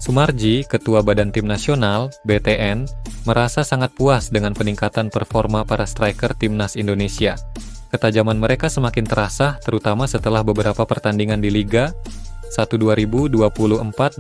Sumarji, Ketua Badan Tim Nasional, BTN, merasa sangat puas dengan peningkatan performa para striker Timnas Indonesia. Ketajaman mereka semakin terasa, terutama setelah beberapa pertandingan di Liga 1 2024-2025.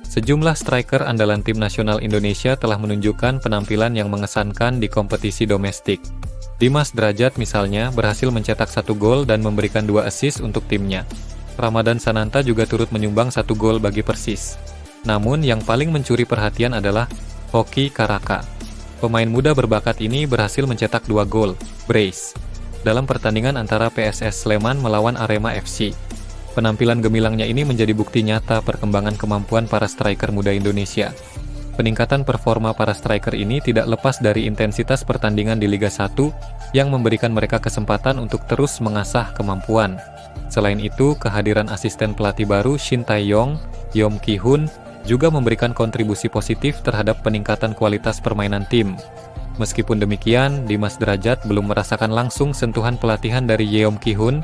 Sejumlah striker andalan Tim Nasional Indonesia telah menunjukkan penampilan yang mengesankan di kompetisi domestik. Dimas Drajat misalnya berhasil mencetak 1 gol dan memberikan 2 assist untuk timnya. Ramadan Sananta juga turut menyumbang 1 gol bagi Persis. Namun yang paling mencuri perhatian adalah Hoki Karaka. Pemain muda berbakat ini berhasil mencetak 2 gol, brace, dalam pertandingan antara PSS Sleman melawan Arema FC. Penampilan gemilangnya ini menjadi bukti nyata perkembangan kemampuan para striker muda Indonesia. Peningkatan performa para striker ini tidak lepas dari intensitas pertandingan di Liga 1 yang memberikan mereka kesempatan untuk terus mengasah kemampuan. Selain itu, kehadiran asisten pelatih baru Shin Tae-yong, Yeom Ki-hun, juga memberikan kontribusi positif terhadap peningkatan kualitas permainan tim. Meskipun demikian, Dimas Drajat belum merasakan langsung sentuhan pelatihan dari Yeom Ki-hun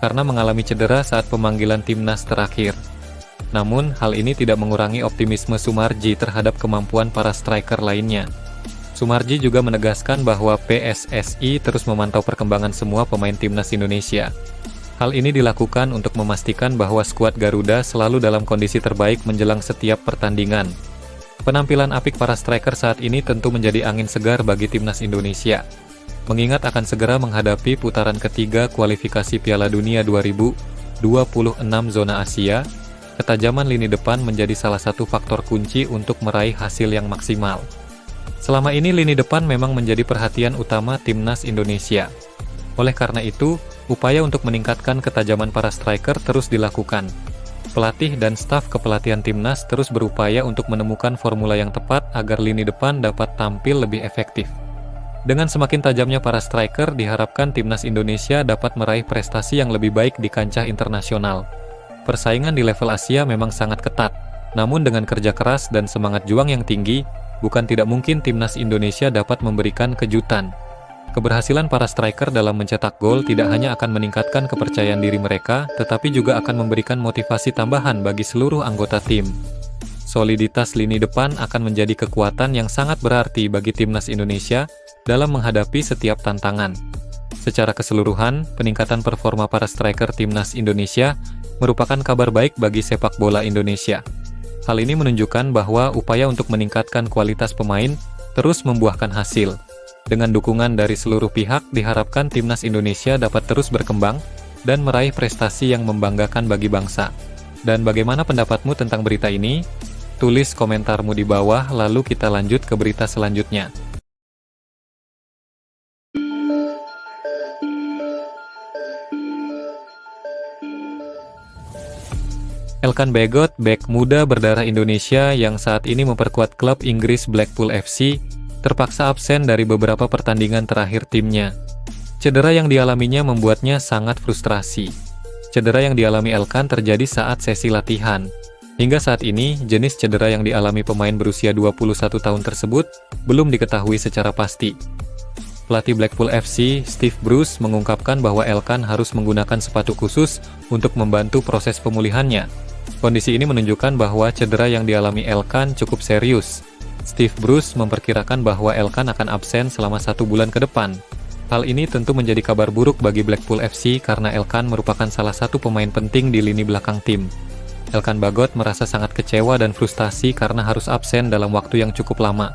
karena mengalami cedera saat pemanggilan timnas terakhir. Namun, hal ini tidak mengurangi optimisme Sumarji terhadap kemampuan para striker lainnya. Sumarji juga menegaskan bahwa PSSI terus memantau perkembangan semua pemain timnas Indonesia. Hal ini dilakukan untuk memastikan bahwa skuad Garuda selalu dalam kondisi terbaik menjelang setiap pertandingan. Penampilan apik para striker saat ini tentu menjadi angin segar bagi timnas Indonesia. Mengingat akan segera menghadapi putaran ketiga kualifikasi Piala Dunia 2026 zona Asia, ketajaman lini depan menjadi salah satu faktor kunci untuk meraih hasil yang maksimal. Selama ini lini depan memang menjadi perhatian utama timnas Indonesia. Oleh karena itu, upaya untuk meningkatkan ketajaman para striker terus dilakukan. Pelatih dan staf kepelatihan timnas terus berupaya untuk menemukan formula yang tepat agar lini depan dapat tampil lebih efektif. Dengan semakin tajamnya para striker, diharapkan timnas Indonesia dapat meraih prestasi yang lebih baik di kancah internasional. Persaingan di level Asia memang sangat ketat, namun dengan kerja keras dan semangat juang yang tinggi, bukan tidak mungkin timnas Indonesia dapat memberikan kejutan. Keberhasilan para striker dalam mencetak gol tidak hanya akan meningkatkan kepercayaan diri mereka, tetapi juga akan memberikan motivasi tambahan bagi seluruh anggota tim. Soliditas lini depan akan menjadi kekuatan yang sangat berarti bagi timnas Indonesia dalam menghadapi setiap tantangan. Secara keseluruhan, peningkatan performa para striker timnas Indonesia merupakan kabar baik bagi sepak bola Indonesia. Hal ini menunjukkan bahwa upaya untuk meningkatkan kualitas pemain terus membuahkan hasil. Dengan dukungan dari seluruh pihak, diharapkan timnas Indonesia dapat terus berkembang dan meraih prestasi yang membanggakan bagi bangsa. Dan bagaimana pendapatmu tentang berita ini? Tulis komentarmu di bawah, lalu kita lanjut ke berita selanjutnya. Elkan Bagot, bek muda berdarah Indonesia yang saat ini memperkuat klub Inggris Blackpool FC, terpaksa absen dari beberapa pertandingan terakhir timnya. Cedera yang dialaminya membuatnya sangat frustrasi. Cedera yang dialami Elkan terjadi saat sesi latihan. Hingga saat ini, jenis cedera yang dialami pemain berusia 21 tahun tersebut belum diketahui secara pasti. Pelatih Blackpool FC, Steve Bruce, mengungkapkan bahwa Elkan harus menggunakan sepatu khusus untuk membantu proses pemulihannya. Kondisi ini menunjukkan bahwa cedera yang dialami Elkan cukup serius. Steve Bruce memperkirakan bahwa Elkan akan absen selama 1 bulan ke depan. Hal ini tentu menjadi kabar buruk bagi Blackpool FC karena Elkan merupakan salah satu pemain penting di lini belakang tim. Elkan Bagot merasa sangat kecewa dan frustasi karena harus absen dalam waktu yang cukup lama.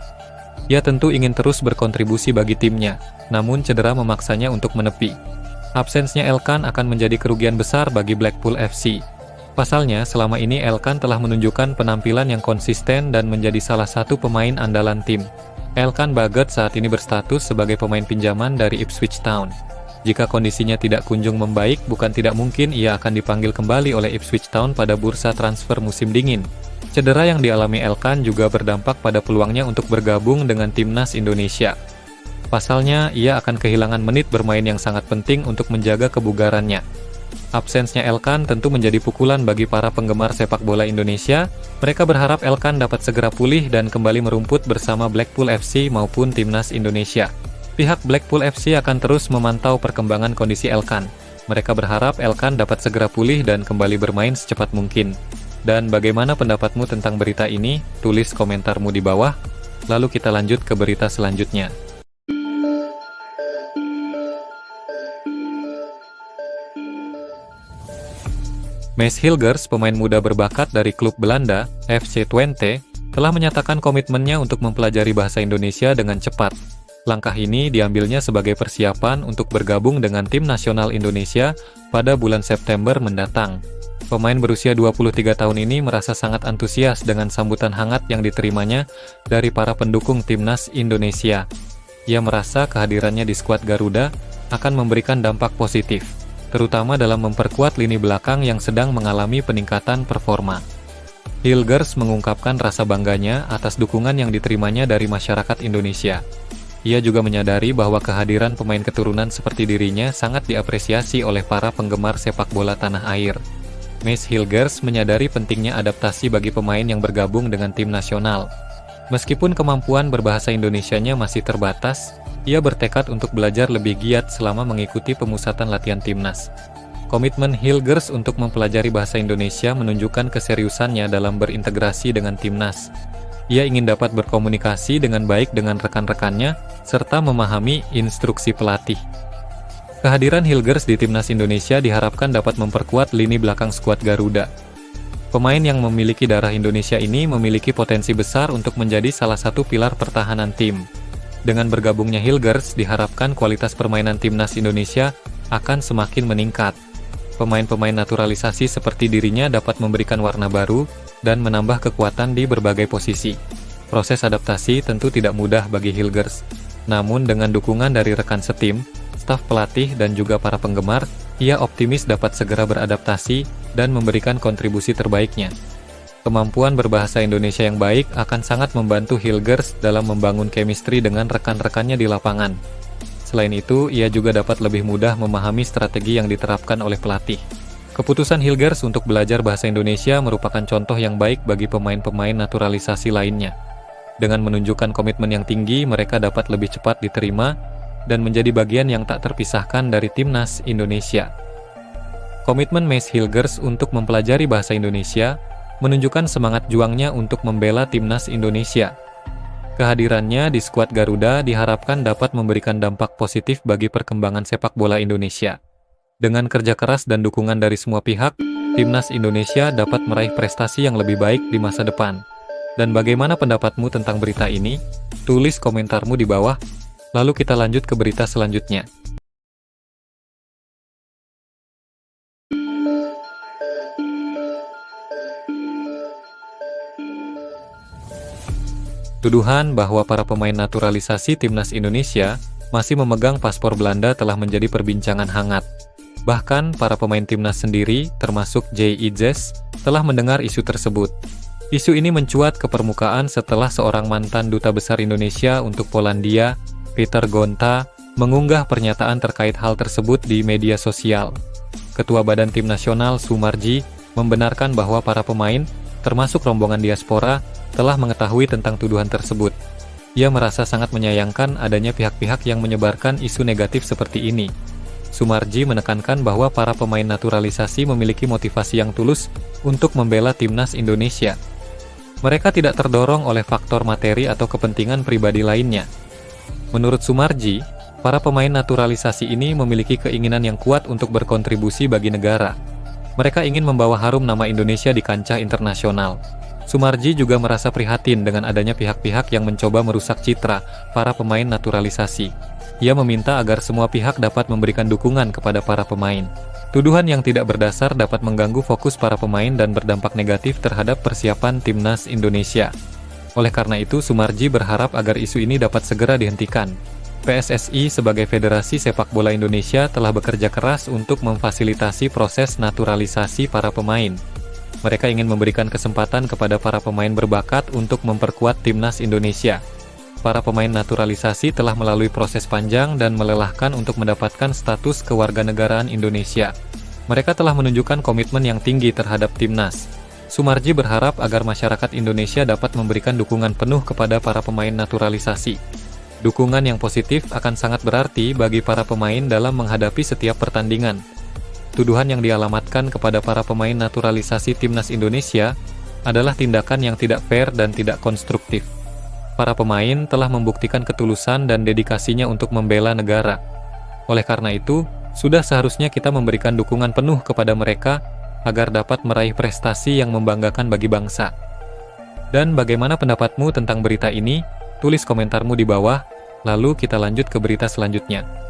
Ia tentu ingin terus berkontribusi bagi timnya, namun cedera memaksanya untuk menepi. Absensnya Elkan akan menjadi kerugian besar bagi Blackpool FC. Pasalnya, selama ini Elkan telah menunjukkan penampilan yang konsisten dan menjadi salah satu pemain andalan tim. Elkan Bagot saat ini berstatus sebagai pemain pinjaman dari Ipswich Town. Jika kondisinya tidak kunjung membaik, bukan tidak mungkin ia akan dipanggil kembali oleh Ipswich Town pada bursa transfer musim dingin. Cedera yang dialami Elkan juga berdampak pada peluangnya untuk bergabung dengan timnas Indonesia. Pasalnya, ia akan kehilangan menit bermain yang sangat penting untuk menjaga kebugarannya. Absensnya Elkan tentu menjadi pukulan bagi para penggemar sepak bola Indonesia. Mereka berharap Elkan dapat segera pulih dan kembali merumput bersama Blackpool FC maupun timnas Indonesia. Pihak Blackpool FC akan terus memantau perkembangan kondisi Elkan. Mereka berharap Elkan dapat segera pulih dan kembali bermain secepat mungkin. Dan bagaimana pendapatmu tentang berita ini? Tulis komentarmu di bawah, lalu kita lanjut ke berita selanjutnya. Maes Hilgers, pemain muda berbakat dari klub Belanda, FC Twente, telah menyatakan komitmennya untuk mempelajari bahasa Indonesia dengan cepat. Langkah ini diambilnya sebagai persiapan untuk bergabung dengan tim nasional Indonesia pada bulan September mendatang. Pemain berusia 23 tahun ini merasa sangat antusias dengan sambutan hangat yang diterimanya dari para pendukung timnas Indonesia. Ia merasa kehadirannya di skuad Garuda akan memberikan dampak positif, terutama dalam memperkuat lini belakang yang sedang mengalami peningkatan performa. Hilgers mengungkapkan rasa bangganya atas dukungan yang diterimanya dari masyarakat Indonesia. Ia juga menyadari bahwa kehadiran pemain keturunan seperti dirinya sangat diapresiasi oleh para penggemar sepak bola tanah air. Maes Hilgers menyadari pentingnya adaptasi bagi pemain yang bergabung dengan tim nasional. Meskipun kemampuan berbahasa Indonesianya masih terbatas, ia bertekad untuk belajar lebih giat selama mengikuti pemusatan latihan timnas. Komitmen Hilgers untuk mempelajari bahasa Indonesia menunjukkan keseriusannya dalam berintegrasi dengan timnas. Ia ingin dapat berkomunikasi dengan baik dengan rekan-rekannya, serta memahami instruksi pelatih. Kehadiran Hilgers di timnas Indonesia diharapkan dapat memperkuat lini belakang skuad Garuda. Pemain yang memiliki darah Indonesia ini memiliki potensi besar untuk menjadi salah satu pilar pertahanan tim. Dengan bergabungnya Hilgers, diharapkan kualitas permainan timnas Indonesia akan semakin meningkat. Pemain-pemain naturalisasi seperti dirinya dapat memberikan warna baru dan menambah kekuatan di berbagai posisi. Proses adaptasi tentu tidak mudah bagi Hilgers. Namun dengan dukungan dari rekan setim, staf pelatih dan juga para penggemar, ia optimis dapat segera beradaptasi dan memberikan kontribusi terbaiknya. Kemampuan berbahasa Indonesia yang baik akan sangat membantu Hilgers dalam membangun chemistry dengan rekan-rekannya di lapangan. Selain itu, ia juga dapat lebih mudah memahami strategi yang diterapkan oleh pelatih. Keputusan Hilgers untuk belajar bahasa Indonesia merupakan contoh yang baik bagi pemain-pemain naturalisasi lainnya. Dengan menunjukkan komitmen yang tinggi, mereka dapat lebih cepat diterima dan menjadi bagian yang tak terpisahkan dari timnas Indonesia. Komitmen Maes Hilgers untuk mempelajari bahasa Indonesia menunjukkan semangat juangnya untuk membela timnas Indonesia. Kehadirannya di skuad Garuda diharapkan dapat memberikan dampak positif bagi perkembangan sepak bola Indonesia. Dengan kerja keras dan dukungan dari semua pihak, timnas Indonesia dapat meraih prestasi yang lebih baik di masa depan. Dan bagaimana pendapatmu tentang berita ini? Tulis komentarmu di bawah, lalu kita lanjut ke berita selanjutnya. Tuduhan bahwa para pemain naturalisasi timnas Indonesia masih memegang paspor Belanda telah menjadi perbincangan hangat. Bahkan, para pemain timnas sendiri, termasuk J.I.Zes, telah mendengar isu tersebut. Isu ini mencuat ke permukaan setelah seorang mantan duta besar Indonesia untuk Polandia, Peter Gonta, mengunggah pernyataan terkait hal tersebut di media sosial. Ketua Badan Tim Nasional Sumarji membenarkan bahwa para pemain, termasuk rombongan diaspora, telah mengetahui tentang tuduhan tersebut. Ia merasa sangat menyayangkan adanya pihak-pihak yang menyebarkan isu negatif seperti ini. Sumarji menekankan bahwa para pemain naturalisasi memiliki motivasi yang tulus untuk membela timnas Indonesia. Mereka tidak terdorong oleh faktor materi atau kepentingan pribadi lainnya. Menurut Sumarji, para pemain naturalisasi ini memiliki keinginan yang kuat untuk berkontribusi bagi negara. Mereka ingin membawa harum nama Indonesia di kancah internasional. Sumarji juga merasa prihatin dengan adanya pihak-pihak yang mencoba merusak citra para pemain naturalisasi. Ia meminta agar semua pihak dapat memberikan dukungan kepada para pemain. Tuduhan yang tidak berdasar dapat mengganggu fokus para pemain dan berdampak negatif terhadap persiapan timnas Indonesia. Oleh karena itu, Sumarji berharap agar isu ini dapat segera dihentikan. PSSI sebagai Federasi Sepak Bola Indonesia telah bekerja keras untuk memfasilitasi proses naturalisasi para pemain. Mereka ingin memberikan kesempatan kepada para pemain berbakat untuk memperkuat timnas Indonesia. Para pemain naturalisasi telah melalui proses panjang dan melelahkan untuk mendapatkan status kewarganegaraan Indonesia. Mereka telah menunjukkan komitmen yang tinggi terhadap timnas. Sumarji berharap agar masyarakat Indonesia dapat memberikan dukungan penuh kepada para pemain naturalisasi. Dukungan yang positif akan sangat berarti bagi para pemain dalam menghadapi setiap pertandingan. tuduhan yang dialamatkan kepada para pemain naturalisasi timnas Indonesia adalah tindakan yang tidak fair dan tidak konstruktif. Para pemain telah membuktikan ketulusan dan dedikasinya untuk membela negara. Oleh karena itu, sudah seharusnya kita memberikan dukungan penuh kepada mereka agar dapat meraih prestasi yang membanggakan bagi bangsa. Dan bagaimana pendapatmu tentang berita ini? Tulis komentarmu di bawah, lalu kita lanjut ke berita selanjutnya.